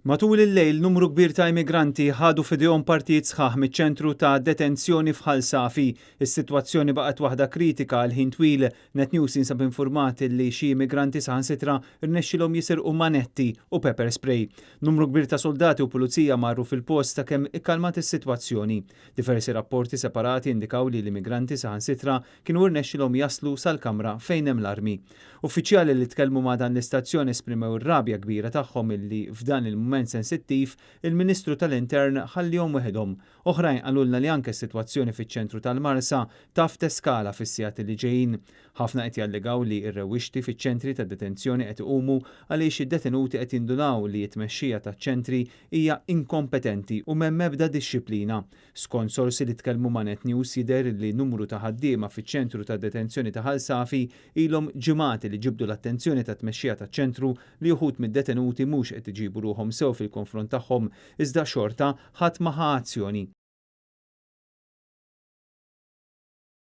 Matul il-lejl numru kbir ta' immigranti ħadu f'idejhom partijiet sħaħ miċ-ċentru ta' detenzjoni f'Ħal Safi. Is-sitwazzjoni baqgħet waħda kritika għal ħin twil. Net News jinsab informati li xi immigranti saħansitra rnexxilhom jisirqu manetti u pepper spray. Numru kbir ta' soldati u pulizija marru fil-post sakemm ikkalmat is-sitwazzjoni. Diversi rapporti separati indikaw li l-immigranti saħansitra kienu rnexxilhom jaslu sal-kamra fejn hemm l-armi. Uffiċjali li tkellmu ma' dan l-istazzjoni esprimew ir-rabja kbira tagħhom illi f'dan il-mument sensittiv il-Ministru tal-Intern ħallihom weħedhom. Oħrajn qalulna li anke s-sitwazzjoni fiċ-ċentru tal-Marsa taf teskala fis-sigħat li ġejjin. Ħafna qed jallegaw li r-rewwixti fiċ-ċentri ta' detenzjoni qed iqumu għaliex id-detenuti qed jindunaw li t-tmexxija taċ-ċentri hija inkompetenti u m'hemm ebda dixxilpina. Skont sorsi li tkellmu ma' Net News jidher li numru ta' ħaddiema fiċ-ċentru ta' detenzjoni ta' Ħal Safi ilhom ġimgħati li ġibdu l-attenzjoni ta' tmexxija taċ-ċentru li uħud mid-detenuti mhux qed iġibu ruhom sew fil-konfront tagħhom iżda xorta ħadd ma ħa azzjoni.